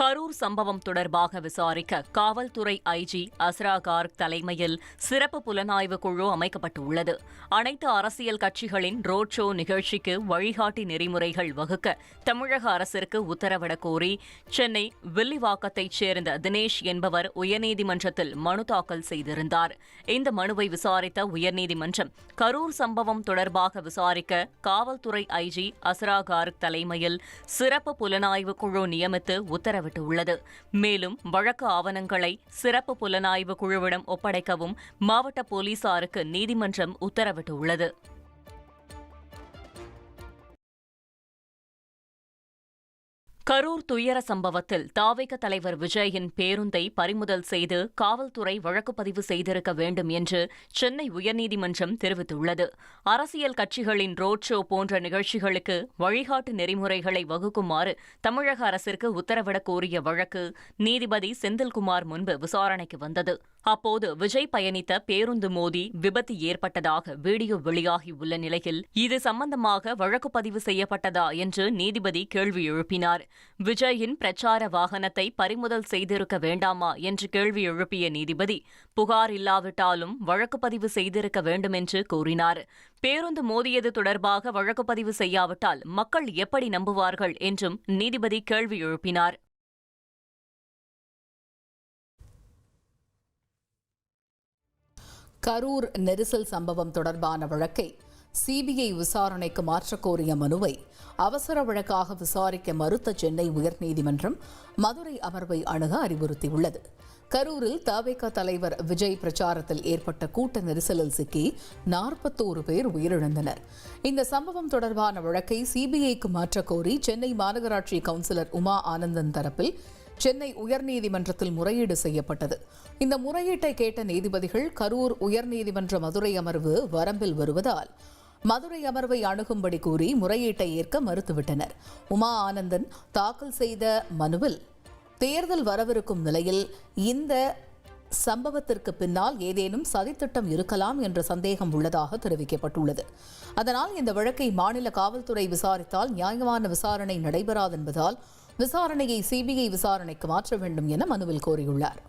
கரூர் சம்பவம் தொடர்பாக விசாரிக்க காவல்துறை ஐஜி அஸ்ரா கார்க் தலைமையில் சிறப்பு புலனாய்வு குழு அமைக்கப்பட்டுள்ளது. அனைத்து அரசியல் கட்சிகளின் ரோட் ஷோ நிகழ்ச்சிக்கு வழிகாட்டி நெறிமுறைகள் வகுக்க தமிழக அரசிற்கு உத்தரவிடக் கோரி சென்னை வில்லிவாக்கத்தைச் சேர்ந்த தினேஷ் என்பவர் உயர்நீதிமன்றத்தில் மனு தாக்கல் செய்திருந்தார். இந்த மனுவை விசாரித்த உயர்நீதிமன்றம் கரூர் சம்பவம் தொடர்பாக விசாரிக்க காவல்துறை ஐஜி அஸ்ரா கார்க் தலைமையில் சிறப்பு புலனாய்வு குழு நியமித்து உத்தரவிட்டுள்ளது. மேலும் வழக்கு ஆவணங்களை சிறப்பு புலனாய்வு குழுவிடம் ஒப்படைக்கவும் மாவட்ட போலீசாருக்கு நீதிமன்றம் உத்தரவிட்டுள்ளது. கரூர் துயர சம்பவத்தில் தாவேக தலைவர் விஜயின் பேருந்தை பறிமுதல் செய்து காவல்துறை வழக்கு பதிவு செய்திருக்க வேண்டும் என்று சென்னை உயர்நீதிமன்றம் தெரிவித்துள்ளது. அரசியல் கட்சிகளின் ரோட் ஷோ போன்ற நிகழ்ச்சிகளுக்கு வழிகாட்டு நெறிமுறைகளை வகுக்குமாறு தமிழக அரசிற்கு உத்தரவிடக் கோரிய வழக்கு நீதிபதி செந்தில்குமார் முன்பு விசாரணைக்கு வந்தது. அப்போது விஜய் பயணித்த பேருந்து மோதி விபத்து ஏற்பட்டதாக வீடியோ வெளியாகியுள்ள நிலையில் இது சம்பந்தமாக வழக்கு பதிவு செய்யப்பட்டதா என்று நீதிபதி கேள்வி எழுப்பினார். விஜயின் பிரச்சார வாகனத்தை பறிமுதல் செய்திருக்க வேண்டாமா என்று கேள்வி எழுப்பிய நீதிபதி புகார் இல்லாவிட்டாலும் வழக்கு பதிவு செய்திருக்க வேண்டும் என்று கூறினார். பேருந்து மோதியது தொடர்பாக வழக்கு பதிவு செய்யாவிட்டால் மக்கள் எப்படி நம்புவார்கள் என்றும் நீதிபதி கேள்வி எழுப்பினார். கரூர் நெரிசல் சம்பவம் தொடர்பான வழக்கை சிபிஐ விசாரணைக்கு மாற்றக் கோரிய மனுவை அவசர வழக்காக விசாரிக்க மறுத்த சென்னை உயர்நீதிமன்றம் மதுரை அமர்வை அணுக அறிவுறுத்தியுள்ளது. கரூரில் தவேக தலைவர் விஜய் பிரச்சாரத்தில் ஏற்பட்ட கூட்ட நெரிசலில் சிக்கி 41 பேர் உயிரிழந்தனர். இந்த சம்பவம் தொடர்பான வழக்கை சிபிஐக்கு மாற்றக் கோரி சென்னை மாநகராட்சி கவுன்சிலர் உமா ஆனந்தன் தரப்பில் சென்னை உயர்நீதிமன்றத்தில் முறையீடு செய்யப்பட்டது. இந்த முறையீட்டை கேட்ட நீதிபதிகள் கரூர் உயர்நீதிமன்ற மதுரை அமர்வு வரம்பில் வருவதால் மதுரை அமர்வை அணுகும்படி கூறி முறையீட்டை ஏற்க மறுத்துவிட்டனர். உமா ஆனந்தன் தாக்கல் செய்த மனுவில் தேர்தல் வரவிருக்கும் நிலையில் இந்த சம்பவத்திற்கு பின்னால் ஏதேனும் சதித்திட்டம் இருக்கலாம் என்ற சந்தேகம் உள்ளதாக தெரிவிக்கப்பட்டுள்ளது. அதனால் இந்த வழக்கை மாநில காவல்துறை விசாரித்தால் நியாயமான விசாரணை நடைபெறாது என்பதால் விசாரணையை சிபிஐ விசாரணைக்கு மாற்ற வேண்டும் என மனுவில் கோரியுள்ளார்.